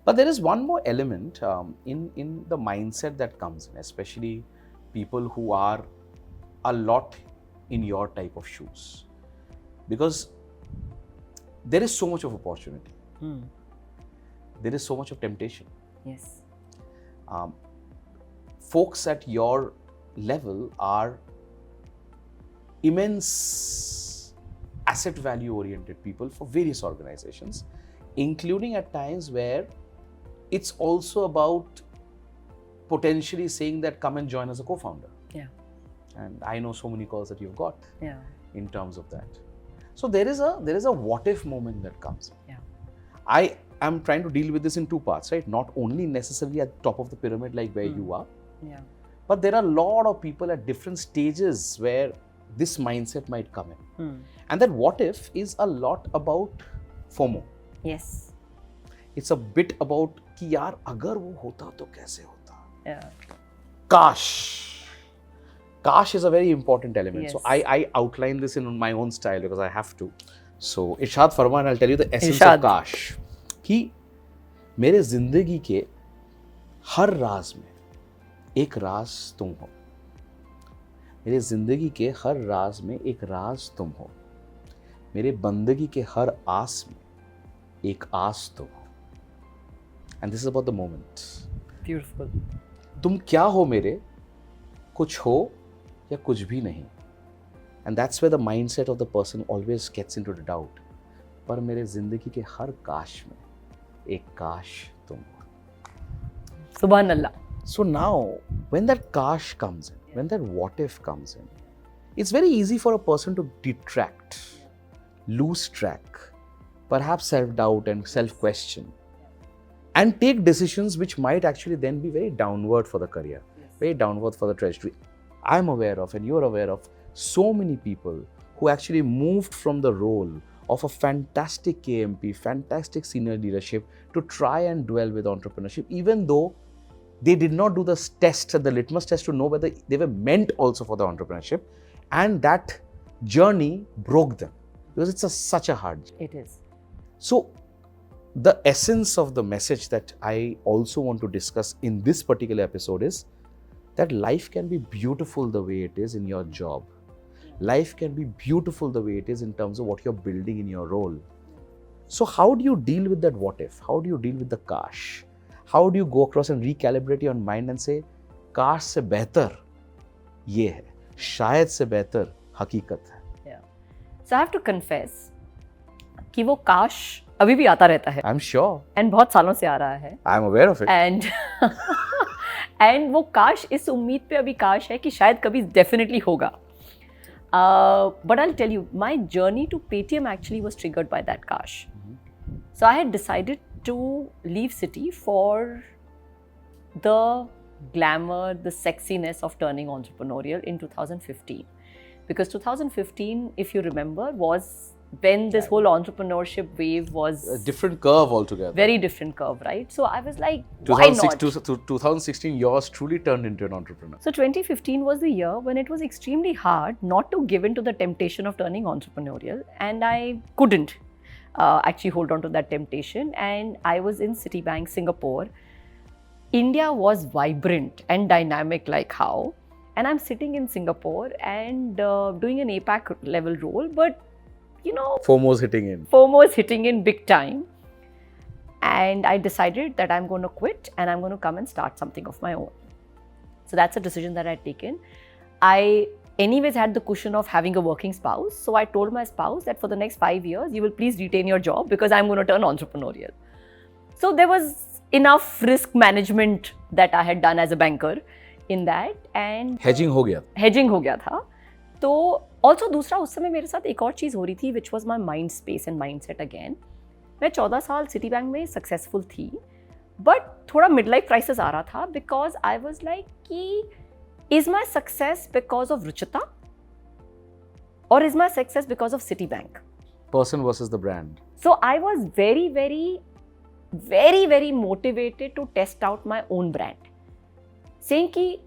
But there is one more element in the mindset that comes in, especially people who are a lot in your type of shoes. Because there is so much of opportunity. There is so much of temptation. Yes. Folks at your level are immense asset value oriented people for various organizations, including at times where it's also about potentially saying that come and join as a co-founder. Yeah. And I know so many calls that you've got in terms of that. So there is a what if moment that comes. Yeah. I am trying to deal with this in two parts, right? Not only necessarily at the top of the pyramid like where you are, but there are a lot of people at different stages where this mindset might come in. And that what if is a lot about FOMO. Yes. It's a bit about कि यार अगर वो होता तो कैसे होता. Yeah. Kash is a very important element. Yes. So I outline this in my own style because I have to. So Irshad Farman, I'll tell you the essence Irshad. of Kash. कि मेरे जिंदगी के हर राज में एक राज तुम हो. मेरे जिंदगी के हर राज में एक राज तुम हो. मेरे बंदगी के हर आस में एक आस तुम हो. And this is about the moment. Beautiful. तुम क्या हो मेरे, कुछ हो या कुछ भी नहीं. And that's where the mindset of the person always gets into the doubt. पर मेरे जिंदगी के हर काश में एक काश तुम हो. Subhan Allah. So now, when that kash comes in, when that what if comes in, it's very easy for a person to detract, lose track, perhaps self-doubt and self-question, and take decisions which might actually then be very downward for the career, very downward for the trajectory. I'm aware of, and you're aware of, so many people who actually moved from the role of a fantastic KMP, fantastic senior leadership, to try and dwell with entrepreneurship, even though they did not do the test, the litmus test to know whether they were meant also for the entrepreneurship, and that journey broke them because it's such a hard journey. It is. So the essence of the message that I also want to discuss in this particular episode is that life can be beautiful the way it is in your job. Life can be beautiful the way it is in terms of what you're building in your role. So how do you deal with that what if? How do you deal with the kash? How do you go across and recalibrate your mind and say, काश से बेहतर ये है, शायद से बेहतर हकीकत है. Yeah. So I have to confess कि वो काश अभी भी आता रहता है. I'm sure. And बहुत सालों से आ रहा है. I'm aware of it. And वो काश इस उम्मीद पे अभी काश है कि शायद कभी definitely होगा. But I'll tell you, my journey to Paytm actually was triggered by that kash. So I had decided to leave city for the glamour, the sexiness of turning entrepreneurial in 2015. Because 2015, if you remember, was when this whole entrepreneurship wave was... A different curve altogether. Very different curve, right? So I was like, why not? 2016, yours truly turned into an entrepreneur. So 2015 was the year when it was extremely hard not to give in to the temptation of turning entrepreneurial. And I couldn't actually hold on to that temptation. And I was in Citibank, Singapore. India was vibrant and dynamic like how. And I'm sitting in Singapore and doing an APAC level role, but you know, FOMO's hitting in. FOMO's hitting in big time. And I decided that I'm going to quit and I'm going to come and start something of my own. So that's a decision that I'd taken. I anyways had the cushion of having a working spouse. So I told my spouse that for the next 5 years, you will please retain your job because I'm going to turn entrepreneurial. So there was enough risk management that I had done as a banker in that. And hedging हो गया. Hedging हो गया था. तो also दूसरा उस समय मेरे साथ एक और चीज़ हो रही थी which was my mind space and mindset again. मैं 14 साल सिटी बैंक में सक्सेसफुल थी, बट थोड़ा मिड लाइफ क्राइसिस आ रहा था बिकॉज आई वॉज लाइक कि is my success because of Ruchita और is my success because of Citibank. Person versus the brand. So I was very, very, very, very motivated to test out my own brand. Saying कि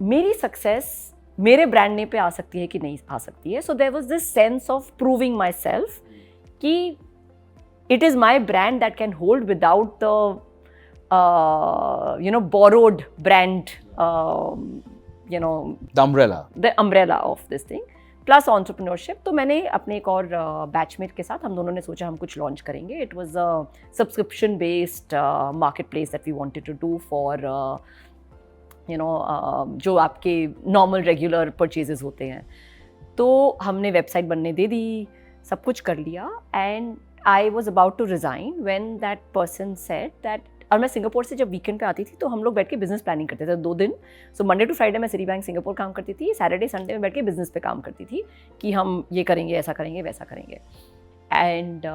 मेरी success मेरे brand ने पे आ सकती है कि नहीं आ सकती है. So there was this sense of proving myself कि it is my brand that can hold without the borrowed brand, The umbrella. the umbrella of this thing, plus entrepreneurship. तो मैंने अपने एक और बैचमेट के साथ हम दोनों ने सोचा हम कुछ लॉन्च करेंगे. It was a subscription based marketplace that we wanted to do for जो आपके नॉर्मल रेगुलर परचेजेस होते हैं. तो हमने वेबसाइट बनने दे दी, सब कुछ कर लिया, and I was about to resign when that person said that. और मैं सिंगापुर से जब वीकेंड पे आती थी तो हम लोग बैठ के बिजनेस प्लानिंग करते थे 2 दिन. सो मंडे टू फ्राइडे मैं सिटी बैंक सिंगापुर काम करती थी, सैटरडे संडे में बैठ के बिजनेस पे काम करती थी कि हम ये करेंगे, ऐसा करेंगे, वैसा करेंगे. And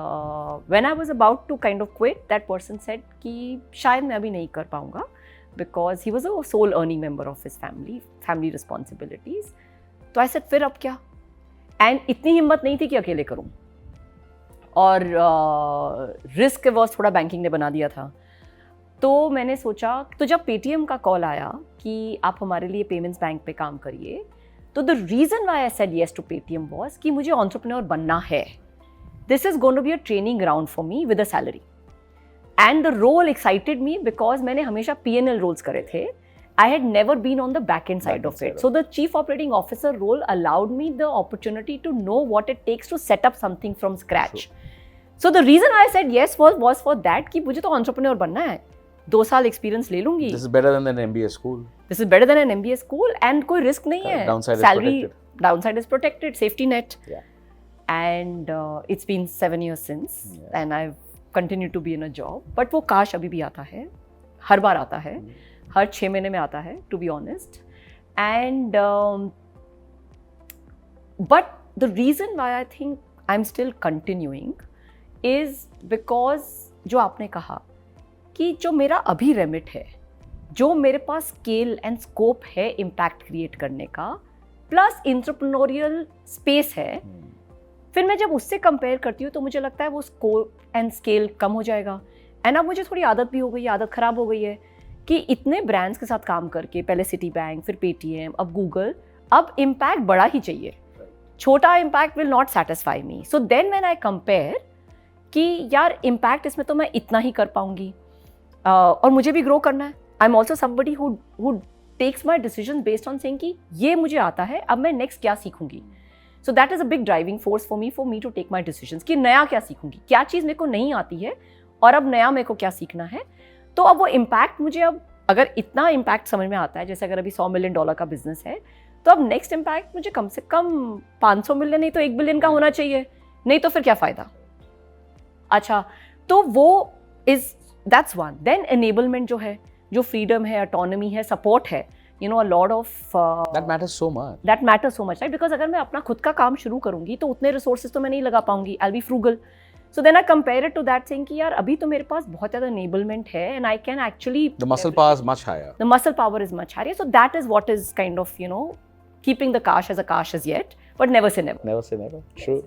when I was about to kind of quit, that person said कि शायद मैं अभी नहीं कर पाऊँगा, because he was a sole earning member of his family responsibilities. तो आई सेड फिर अब क्या. एंड इतनी हिम्मत नहीं थी कि अकेले करूं, और रिस्क वॉज थोड़ा बैंकिंग ने बना दिया था. तो मैंने सोचा, तो जब पेटीएम का कॉल आया कि आप हमारे लिए पेमेंट्स बैंक पे काम करिए, तो the reason why I said yes to Paytm was कि मुझे एंटरप्रेन्योर बनना है. This is going to be a training ground for me with a salary, and the role excited me because मैंने हमेशा P&L रोल्स करे थे. I had never been on the back end side of it. So the chief operating officer role allowed me the opportunity to know what it takes to set up something from scratch. So the reason I said yes was for that कि मुझे तो entrepreneur बनना है. 2 साल experience ले लूँगी. This is better than an MBA school. This is better than an MBA school, and कोई risk नहीं है. Downside is protected. Safety net. Yeah. And it's been 7 years since, and I've continued to be in a job. But वो काश अभी भी आता है, हर बार आता है. हर 6 महीने में आता है, to be honest. And but the reason why I think I am still continuing is because जो आपने कहा कि जो मेरा अभी रेमिट है, जो मेरे पास स्केल एंड स्कोप है इम्पैक्ट क्रिएट करने का, प्लस एंटरप्रेन्योरियल स्पेस है, फिर मैं जब उससे कंपेयर करती हूँ तो मुझे लगता है वो स्कोप एंड स्केल कम हो जाएगा. एंड अब मुझे थोड़ी आदत भी हो गई है, आदत ख़राब हो गई है कि इतने ब्रांड्स के साथ काम करके, पहले सिटी बैंक, फिर पेटीएम, अब गूगल, अब इम्पैक्ट बड़ा ही चाहिए. छोटा impact will not satisfy me. So then when I compare कि यार इम्पैक्ट इसमें तो मैं इतना ही कर पाऊंगी, और मुझे भी ग्रो करना है. I am also somebody who takes my decision based on saying कि ये मुझे आता है, अब मैं नेक्स्ट क्या सीखूंगी. So that is a big driving force for me to take my decisions कि नया क्या सीखूंगी, क्या चीज़ मेरे को नहीं आती है और अब नया मेरे को क्या सीखना है. तो अब वो इम्पैक्ट मुझे, अब अगर इतना इम्पैक्ट समझ में आता है, जैसे अगर अभी $100 मिलियन का बिजनेस है, तो अब नेक्स्ट इम्पैक्ट मुझे कम से कम 500 मिलियन नहीं तो 1 बिलियन का होना चाहिए, नहीं तो फिर क्या फ़ायदा. अच्छा, तो वो दैट्स वन. देन एनेबलमेंट जो है, जो फ्रीडम है, ऑटोनॉमी है, सपोर्ट है, a lot of that matters so much. That matters so much, right? Because अगर मैं अपना खुद का काम शुरू करूंगी तो उतने रिसोर्सेज तो मैं नहीं लगा पाऊंगी. I'll be frugal. So then I compare it to that saying कि यार अभी तो मेरे पास बहुत ज़्यादा enablement है, and I can actually the muscle power is much higher. The muscle power is much higher. So that is what is kind of keeping the cash as a cash as yet, but never say never. Never say never. True.